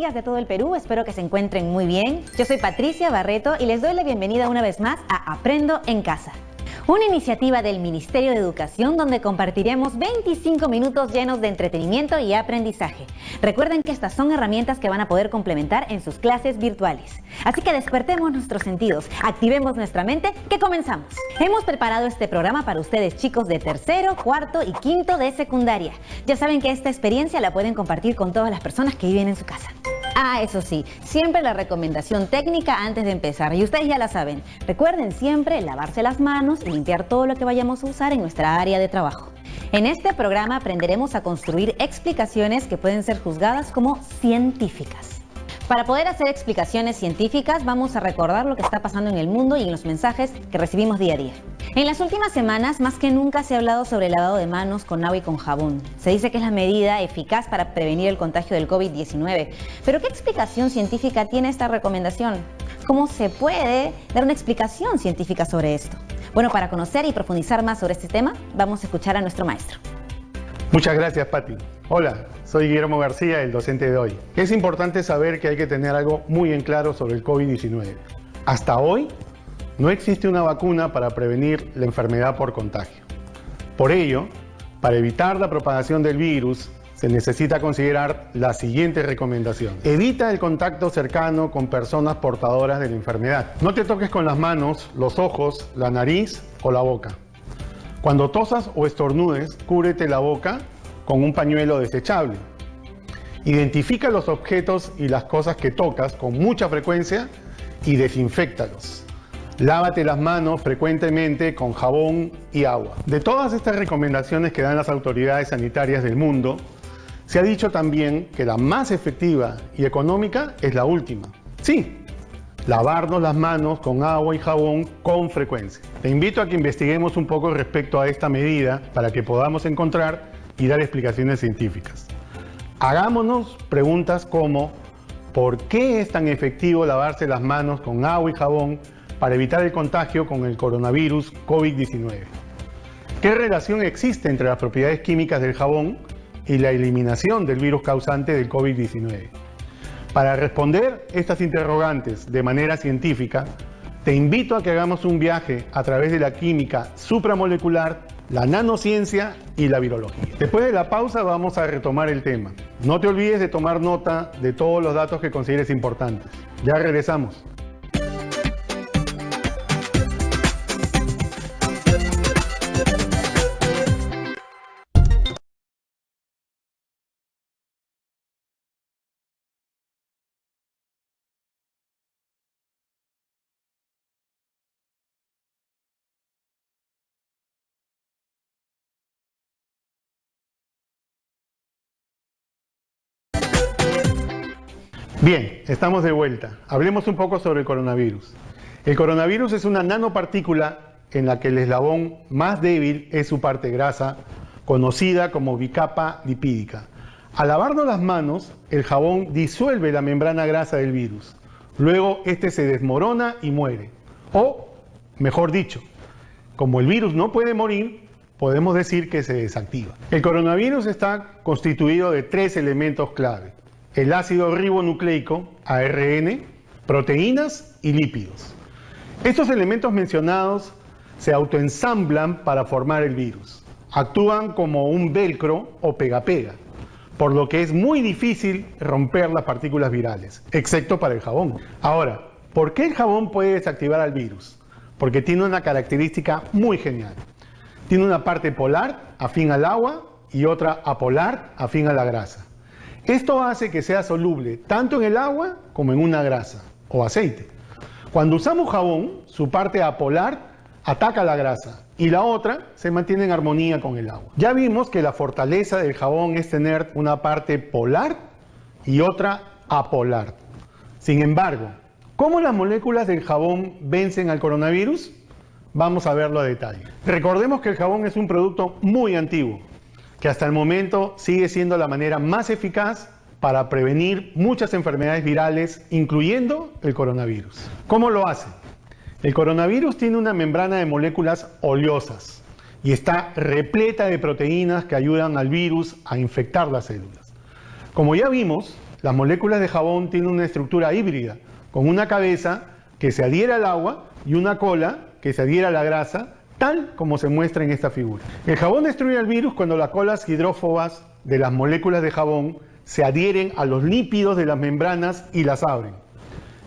días de todo el Perú, espero que se encuentren muy bien. Yo soy Patricia Barreto y les doy la bienvenida una vez más a Aprendo en Casa, una iniciativa del Ministerio de Educación donde compartiremos 25 minutos llenos de entretenimiento y aprendizaje. Recuerden que estas son herramientas que van a poder complementar en sus clases virtuales. Así que despertemos nuestros sentidos, activemos nuestra mente, que comenzamos. Hemos preparado este programa para ustedes, chicos de tercero, cuarto y quinto de secundaria. Ya saben que esta experiencia la pueden compartir con todas las personas que viven en su casa. Ah, eso sí, siempre la recomendación técnica antes de empezar, y ustedes ya la saben. Recuerden siempre lavarse las manos y limpiar todo lo que vayamos a usar en nuestra área de trabajo. En este programa aprenderemos a construir explicaciones que pueden ser juzgadas como científicas. Para poder hacer explicaciones científicas, vamos a recordar lo que está pasando en el mundo y en los mensajes que recibimos día a día. En las últimas semanas, más que nunca se ha hablado sobre el lavado de manos con agua y con jabón. Se dice que es la medida eficaz para prevenir el contagio del COVID-19. Pero ¿qué explicación científica tiene esta recomendación? ¿Cómo se puede dar una explicación científica sobre esto? Bueno, para conocer y profundizar más sobre este tema, vamos a escuchar a nuestro maestro. Muchas gracias, Pati. Hola, soy Guillermo García, el docente de hoy. Es importante saber que hay que tener algo muy en claro sobre el COVID-19. Hasta hoy, no existe una vacuna para prevenir la enfermedad por contagio. Por ello, para evitar la propagación del virus, se necesita considerar la siguiente recomendación. Evita el contacto cercano con personas portadoras de la enfermedad. No te toques con las manos, los ojos, la nariz o la boca. Cuando tosas o estornudes, cúbrete la boca con un pañuelo desechable. Identifica los objetos y las cosas que tocas con mucha frecuencia y desinféctalos. Lávate las manos frecuentemente con jabón y agua. De todas estas recomendaciones que dan las autoridades sanitarias del mundo, se ha dicho también que la más efectiva y económica es la última. Sí, lavarnos las manos con agua y jabón con frecuencia. Te invito a que investiguemos un poco respecto a esta medida para que podamos encontrar y dar explicaciones científicas. Hagámonos preguntas como: ¿por qué es tan efectivo lavarse las manos con agua y jabón para evitar el contagio con el coronavirus COVID-19? ¿Qué relación existe entre las propiedades químicas del jabón y la eliminación del virus causante del COVID-19? Para responder estas interrogantes de manera científica, te invito a que hagamos un viaje a través de la química supramolecular, la nanociencia y la virología. Después de la pausa vamos a retomar el tema. No te olvides de tomar nota de todos los datos que consideres importantes. Ya regresamos. Bien, estamos de vuelta. Hablemos un poco sobre el coronavirus. El coronavirus es una nanopartícula en la que el eslabón más débil es su parte grasa, conocida como bicapa lipídica. Al lavarnos las manos, el jabón disuelve la membrana grasa del virus. Luego, este se desmorona y muere. O, mejor dicho, como el virus no puede morir, podemos decir que se desactiva. El coronavirus está constituido de 3 elementos clave: el ácido ribonucleico, ARN, proteínas y lípidos. Estos elementos mencionados se autoensamblan para formar el virus. Actúan como un velcro o pega-pega, por lo que es muy difícil romper las partículas virales, excepto para el jabón. Ahora, ¿por qué el jabón puede desactivar al virus? Porque tiene una característica muy genial. Tiene una parte polar, afín al agua, y otra apolar, afín a la grasa. Esto hace que sea soluble tanto en el agua como en una grasa o aceite. Cuando usamos jabón, su parte apolar ataca la grasa y la otra se mantiene en armonía con el agua. Ya vimos que la fortaleza del jabón es tener una parte polar y otra apolar. Sin embargo, ¿cómo las moléculas del jabón vencen al coronavirus? Vamos a verlo a detalle. Recordemos que el jabón es un producto muy antiguo, que hasta el momento sigue siendo la manera más eficaz para prevenir muchas enfermedades virales, incluyendo el coronavirus. ¿Cómo lo hace? El coronavirus tiene una membrana de moléculas oleosas y está repleta de proteínas que ayudan al virus a infectar las células. Como ya vimos, las moléculas de jabón tienen una estructura híbrida, con una cabeza que se adhiere al agua y una cola que se adhiere a la grasa, tal como se muestra en esta figura. El jabón destruye el virus cuando las colas hidrófobas de las moléculas de jabón se adhieren a los lípidos de las membranas y las abren.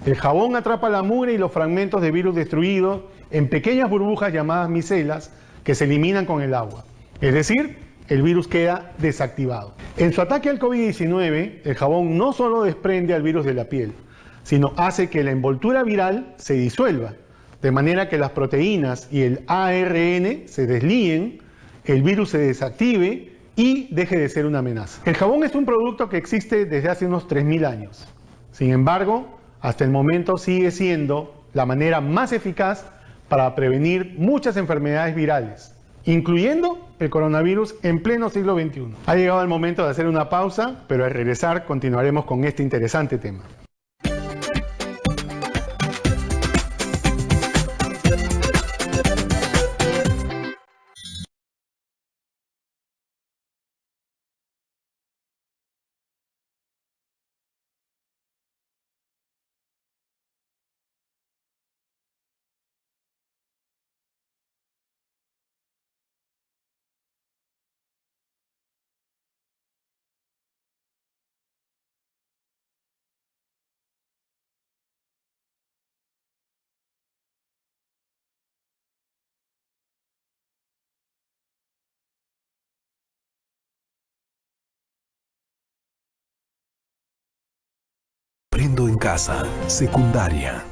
El jabón atrapa la mugre y los fragmentos de virus destruidos en pequeñas burbujas llamadas micelas que se eliminan con el agua. Es decir, el virus queda desactivado. En su ataque al COVID-19, el jabón no solo desprende al virus de la piel, sino hace que la envoltura viral se disuelva, de manera que las proteínas y el ARN se deslíen, el virus se desactive y deje de ser una amenaza. El jabón es un producto que existe desde hace unos 3.000 años. Sin embargo, hasta el momento sigue siendo la manera más eficaz para prevenir muchas enfermedades virales, incluyendo el coronavirus en pleno siglo XXI. Ha llegado el momento de hacer una pausa, pero al regresar continuaremos con este interesante tema. Aprendo en casa, secundaria.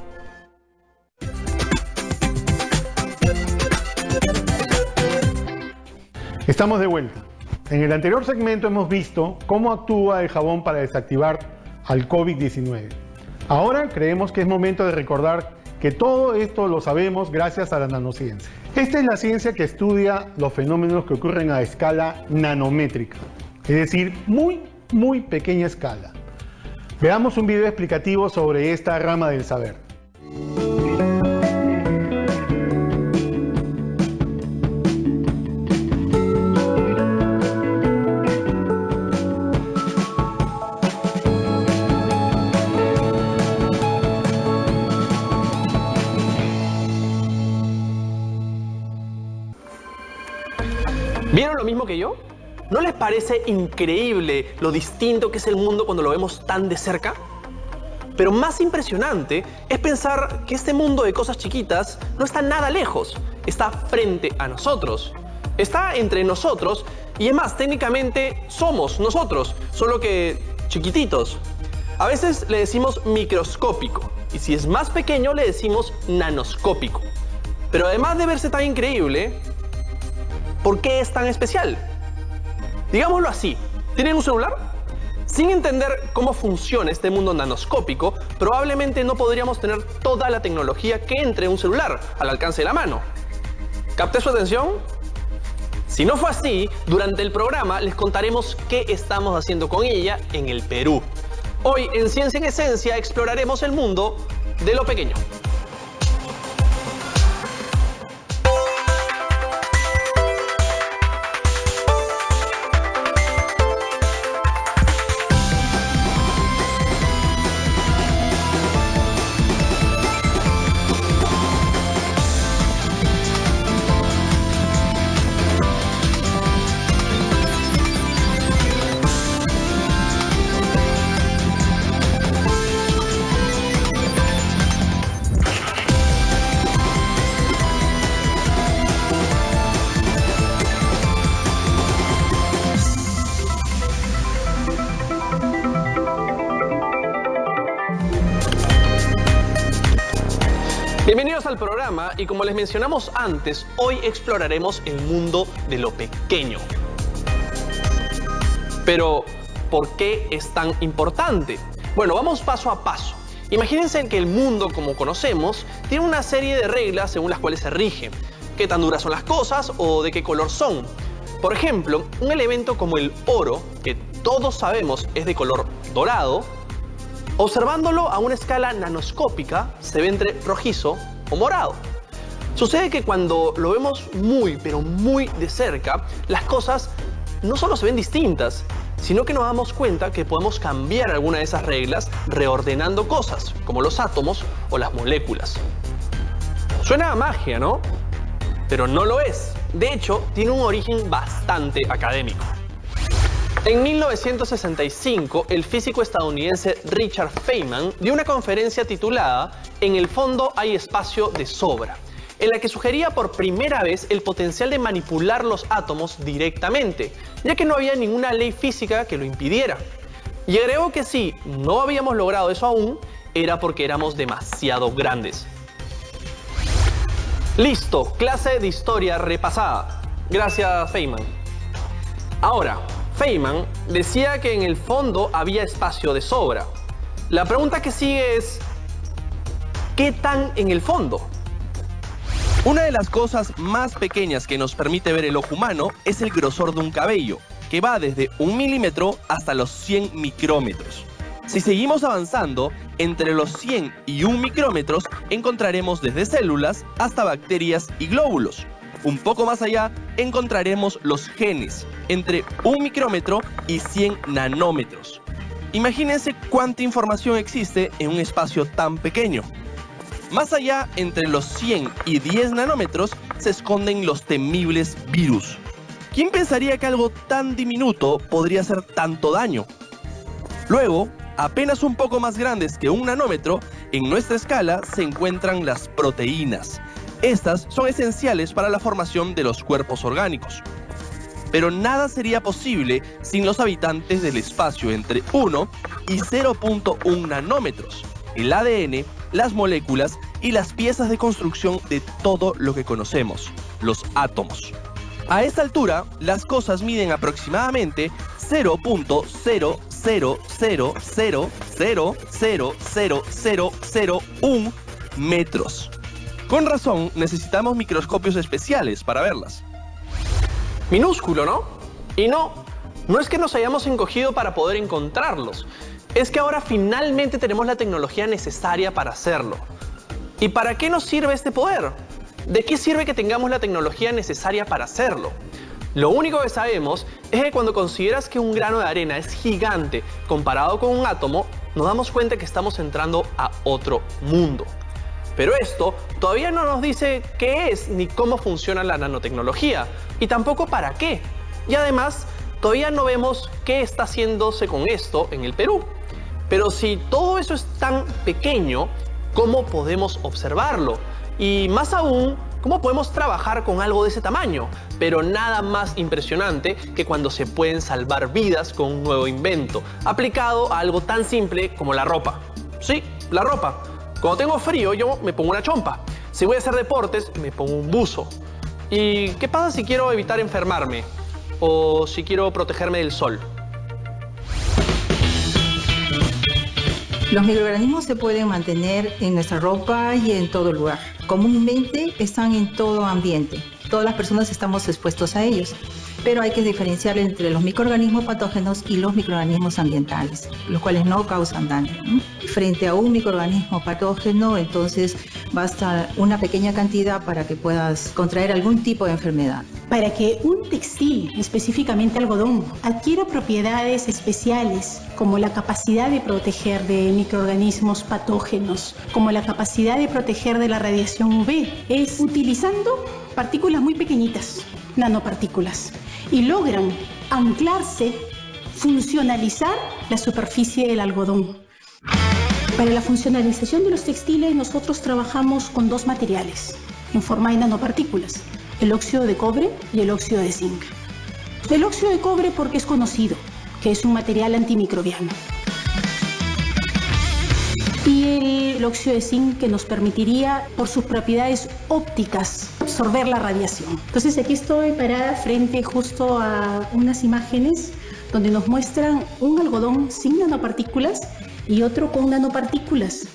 Estamos de vuelta. En el anterior segmento hemos visto cómo actúa el jabón para desactivar al COVID-19. Ahora creemos que es momento de recordar que todo esto lo sabemos gracias a la nanociencia. Esta es la ciencia que estudia los fenómenos que ocurren a escala nanométrica, es decir, muy pequeña escala. Veamos un video explicativo sobre esta rama del saber. ¿Vieron lo mismo que yo? ¿No les parece increíble lo distinto que es el mundo cuando lo vemos tan de cerca? Pero más impresionante es pensar que este mundo de cosas chiquitas no está nada lejos, está frente a nosotros. Está entre nosotros y es más, técnicamente somos nosotros, solo que chiquititos. A veces le decimos microscópico y si es más pequeño le decimos nanoscópico. Pero además de verse tan increíble, ¿por qué es tan especial? Digámoslo así, ¿tienen un celular? Sin entender cómo funciona este mundo nanoscópico, probablemente no podríamos tener toda la tecnología que entre en un celular al alcance de la mano. ¿Capté su atención? Si no fue así, durante el programa les contaremos qué estamos haciendo con ella en el Perú. Hoy en Ciencia en Esencia exploraremos el mundo de lo pequeño. Bienvenidos al programa y como les mencionamos antes, hoy exploraremos el mundo de lo pequeño. Pero, ¿por qué es tan importante? Bueno, vamos paso a paso. Imagínense que el mundo como conocemos tiene una serie de reglas según las cuales se rige. Qué tan duras son las cosas o de qué color son. Por ejemplo, un elemento como el oro, que todos sabemos es de color dorado, observándolo a una escala nanoscópica se ve entre rojizo o morado. Sucede que cuando lo vemos muy, pero muy de cerca, las cosas no solo se ven distintas, sino que nos damos cuenta que podemos cambiar alguna de esas reglas reordenando cosas, como los átomos o las moléculas. Suena a magia, ¿no? Pero no lo es. De hecho, tiene un origen bastante académico. En 1965, el físico estadounidense Richard Feynman dio una conferencia titulada "En el fondo hay espacio de sobra", en la que sugería por primera vez el potencial de manipular los átomos directamente, ya que no había ninguna ley física que lo impidiera. Y agregó que si no habíamos logrado eso aún, era porque éramos demasiado grandes. Listo, clase de historia repasada. Gracias, Feynman. Ahora, Feynman decía que en el fondo había espacio de sobra. La pregunta que sigue es, ¿qué tan en el fondo? Una de las cosas más pequeñas que nos permite ver el ojo humano es el grosor de un cabello, que va desde 1 milímetro hasta los 100 micrómetros. Si seguimos avanzando, entre los 100 y 1 micrómetros encontraremos desde células hasta bacterias y glóbulos. Un poco más allá encontraremos los genes, entre 1 micrómetro y 100 nanómetros. Imagínense cuánta información existe en un espacio tan pequeño. Más allá, entre los 100 y 10 nanómetros, se esconden los temibles virus. ¿Quién pensaría que algo tan diminuto podría hacer tanto daño? Luego, apenas un poco más grandes que 1 nanómetro, en nuestra escala se encuentran las proteínas. Estas son esenciales para la formación de los cuerpos orgánicos. Pero nada sería posible sin los habitantes del espacio entre 1 y 0.1 nanómetros, el ADN, las moléculas y las piezas de construcción de todo lo que conocemos, los átomos. A esta altura, las cosas miden aproximadamente 0.000000001 metros. Con razón, necesitamos microscopios especiales para verlas. Minúsculo, ¿no? Y no es que nos hayamos encogido para poder encontrarlos. Es que ahora finalmente tenemos la tecnología necesaria para hacerlo. ¿Y para qué nos sirve este poder? ¿De qué sirve que tengamos la tecnología necesaria para hacerlo? Lo único que sabemos es que cuando consideras que un grano de arena es gigante comparado con un átomo, nos damos cuenta que estamos entrando a otro mundo. Pero esto todavía no nos dice qué es ni cómo funciona la nanotecnología, y tampoco para qué. Y además, todavía no vemos qué está haciéndose con esto en el Perú. Pero si todo eso es tan pequeño, ¿cómo podemos observarlo? Y más aún, ¿cómo podemos trabajar con algo de ese tamaño? Pero nada más impresionante que cuando se pueden salvar vidas con un nuevo invento, aplicado a algo tan simple como la ropa. Sí, la ropa. Cuando tengo frío, yo me pongo una chompa. Si voy a hacer deportes, me pongo un buzo. ¿Y qué pasa si quiero evitar enfermarme? ¿O si quiero protegerme del sol? Los microorganismos se pueden mantener en nuestra ropa y en todo lugar. Comúnmente están en todo ambiente. Todas las personas estamos expuestos a ellos. Pero hay que diferenciar entre los microorganismos patógenos y los microorganismos ambientales, los cuales no causan daño, ¿no? Frente a un microorganismo patógeno, entonces basta una pequeña cantidad para que puedas contraer algún tipo de enfermedad. Para que un textil, específicamente algodón, adquiera propiedades especiales, como la capacidad de proteger de microorganismos patógenos, como la capacidad de proteger de la radiación UV, es utilizando partículas muy pequeñitas, nanopartículas, y logran anclarse, funcionalizar la superficie del algodón. Para la funcionalización de los textiles nosotros trabajamos con 2 materiales en forma de nanopartículas, el óxido de cobre y el óxido de zinc. El óxido de cobre porque es conocido, que es un material antimicrobiano. Y el óxido de zinc que nos permitiría, por sus propiedades ópticas, absorber la radiación. Entonces aquí estoy parada frente justo a unas imágenes donde nos muestran un algodón sin nanopartículas y otro con nanopartículas.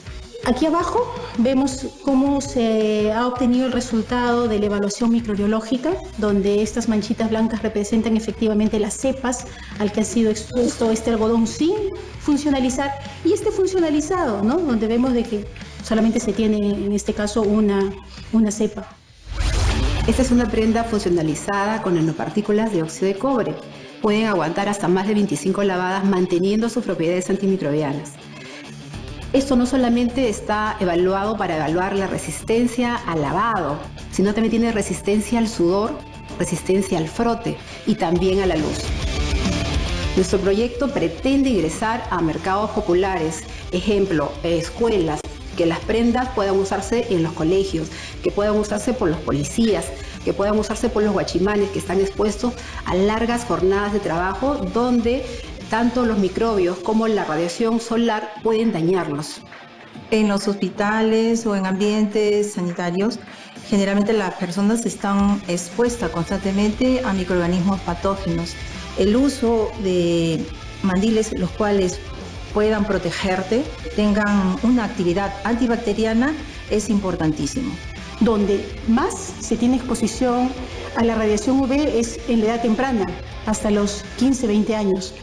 Aquí abajo vemos cómo se ha obtenido el resultado de la evaluación microbiológica, donde estas manchitas blancas representan efectivamente las cepas al que ha sido expuesto este algodón sin funcionalizar, y este funcionalizado, ¿no? Donde vemos de que solamente se tiene en este caso una cepa. Esta es una prenda funcionalizada con nanopartículas de óxido de cobre. Pueden aguantar hasta más de 25 lavadas manteniendo sus propiedades antimicrobianas. Esto no solamente está evaluado para evaluar la resistencia al lavado, sino también tiene resistencia al sudor, resistencia al frote y también a la luz. Nuestro proyecto pretende ingresar a mercados populares, ejemplo, escuelas, que las prendas puedan usarse en los colegios, que puedan usarse por los policías, que puedan usarse por los guachimanes que están expuestos a largas jornadas de trabajo donde tanto los microbios como la radiación solar pueden dañarlos. En los hospitales o en ambientes sanitarios, generalmente las personas están expuestas constantemente a microorganismos patógenos. El uso de mandiles los cuales puedan protegerte, tengan una actividad antibacteriana, es importantísimo. Donde más se tiene exposición a la radiación UV es en la edad temprana, hasta los 15, 20 años.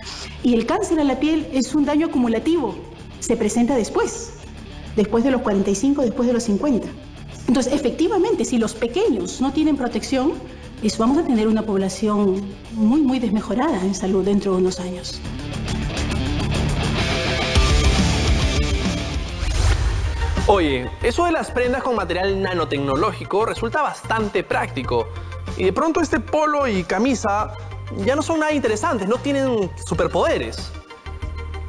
Y el cáncer a la piel es un daño acumulativo, se presenta después de los 45, después de los 50. Entonces, efectivamente, si los pequeños no tienen protección, vamos a tener una población muy, muy desmejorada en salud dentro de unos años. Oye, eso de las prendas con material nanotecnológico resulta bastante práctico. Y de pronto este polo y camisa ya no son nada interesantes, no tienen superpoderes.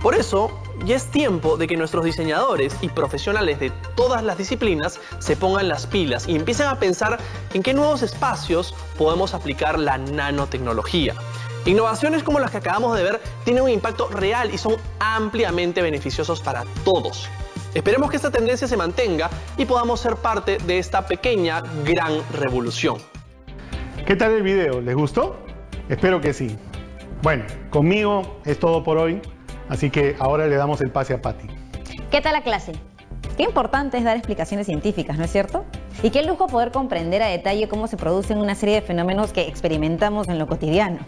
Por eso, ya es tiempo de que nuestros diseñadores y profesionales de todas las disciplinas se pongan las pilas y empiecen a pensar en qué nuevos espacios podemos aplicar la nanotecnología. Innovaciones como las que acabamos de ver tienen un impacto real y son ampliamente beneficiosos para todos. Esperemos que esta tendencia se mantenga y podamos ser parte de esta pequeña gran revolución. ¿Qué tal el video? ¿Les gustó? Espero que sí. Bueno, conmigo es todo por hoy, así que ahora le damos el pase a Patti. ¿Qué tal la clase? Qué importante es dar explicaciones científicas, ¿no es cierto? Y qué lujo poder comprender a detalle cómo se producen una serie de fenómenos que experimentamos en lo cotidiano.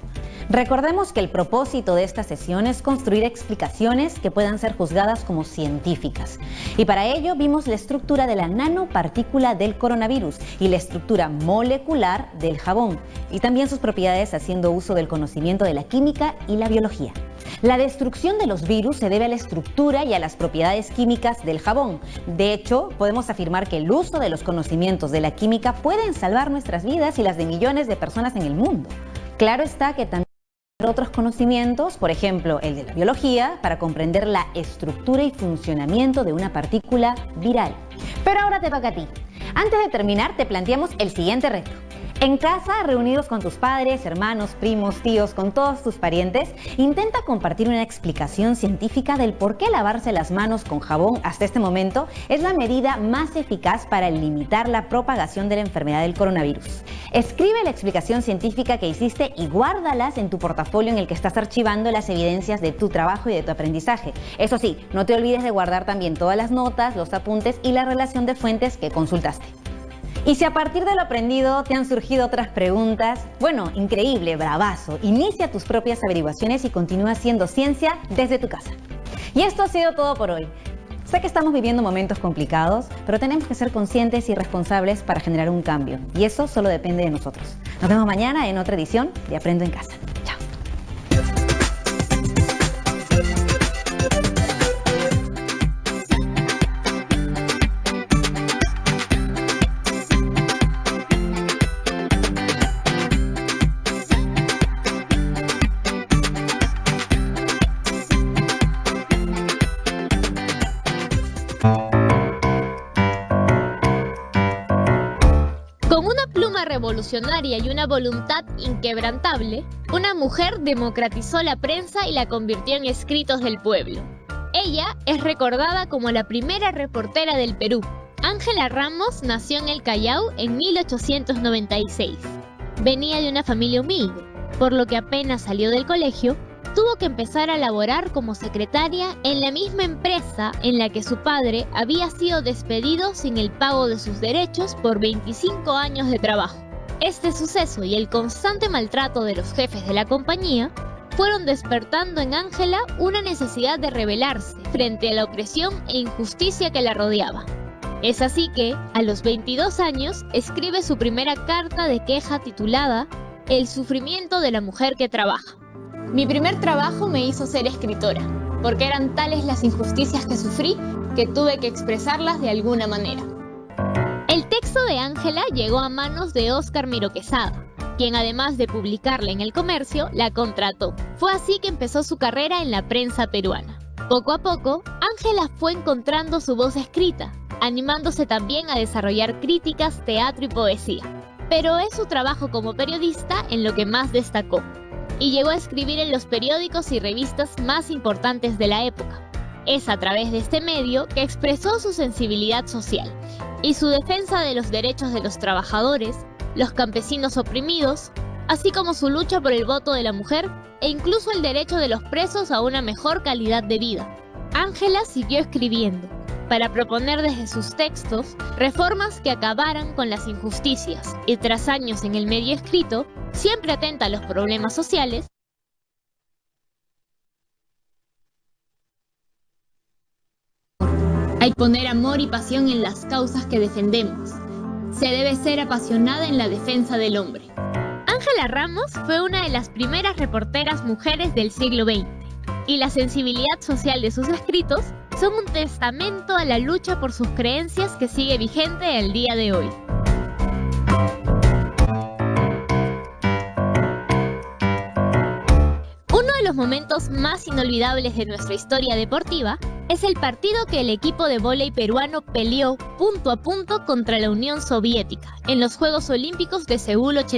Recordemos que el propósito de esta sesión es construir explicaciones que puedan ser juzgadas como científicas. Y para ello vimos la estructura de la nanopartícula del coronavirus y la estructura molecular del jabón, y también sus propiedades haciendo uso del conocimiento de la química y la biología. La destrucción de los virus se debe a la estructura y a las propiedades químicas del jabón. De hecho, podemos afirmar que el uso de los conocimientos de la química pueden salvar nuestras vidas y las de millones de personas en el mundo. Claro está que también otros conocimientos, por ejemplo, el de la biología, para comprender la estructura y funcionamiento de una partícula viral. Pero ahora te toca a ti. Antes de terminar, te planteamos el siguiente reto. En casa, reunidos con tus padres, hermanos, primos, tíos, con todos tus parientes, intenta compartir una explicación científica del por qué lavarse las manos con jabón hasta este momento es la medida más eficaz para limitar la propagación de la enfermedad del coronavirus. Escribe la explicación científica que hiciste y guárdalas en tu portafolio en el que estás archivando las evidencias de tu trabajo y de tu aprendizaje. Eso sí, no te olvides de guardar también todas las notas, los apuntes y la relación de fuentes que consultaste. Y si a partir de lo aprendido te han surgido otras preguntas, bueno, increíble, bravazo. Inicia tus propias averiguaciones y continúa haciendo ciencia desde tu casa. Y esto ha sido todo por hoy. Sé que estamos viviendo momentos complicados, pero tenemos que ser conscientes y responsables para generar un cambio. Y eso solo depende de nosotros. Nos vemos mañana en otra edición de Aprendo en Casa. Chao. Con una pluma revolucionaria y una voluntad inquebrantable, una mujer democratizó la prensa y la convirtió en escritos del pueblo. Ella es recordada como la primera reportera del Perú. Ángela Ramos nació en el Callao en 1896. Venía de una familia humilde, por lo que apenas salió del colegio, tuvo que empezar a laborar como secretaria en la misma empresa en la que su padre había sido despedido sin el pago de sus derechos por 25 años de trabajo. Este suceso y el constante maltrato de los jefes de la compañía fueron despertando en Ángela una necesidad de rebelarse frente a la opresión e injusticia que la rodeaba. Es así que, a los 22 años, escribe su primera carta de queja titulada El sufrimiento de la mujer que trabaja. Mi primer trabajo me hizo ser escritora, porque eran tales las injusticias que sufrí que tuve que expresarlas de alguna manera. El texto de Ángela llegó a manos de Óscar Miro Quesada, quien además de publicarla en El Comercio, la contrató. Fue así que empezó su carrera en la prensa peruana. Poco a poco, Ángela fue encontrando su voz escrita, animándose también a desarrollar críticas, teatro y poesía. Pero es su trabajo como periodista en lo que más destacó, y llegó a escribir en los periódicos y revistas más importantes de la época. Es a través de este medio que expresó su sensibilidad social y su defensa de los derechos de los trabajadores, los campesinos oprimidos, así como su lucha por el voto de la mujer e incluso el derecho de los presos a una mejor calidad de vida. Ángela siguió escribiendo para proponer desde sus textos reformas que acabaran con las injusticias y tras años en el medio escrito, siempre atenta a los problemas sociales, hay que poner amor y pasión en las causas que defendemos. Se debe ser apasionada en la defensa del hombre. Ángela Ramos fue una de las primeras reporteras mujeres del siglo XX, y la sensibilidad social de sus escritos son un testamento a la lucha por sus creencias que sigue vigente al día de hoy. Uno de los momentos más inolvidables de nuestra historia deportiva es el partido que el equipo de vóley peruano peleó punto a punto contra la Unión Soviética en los Juegos Olímpicos de Seúl 86.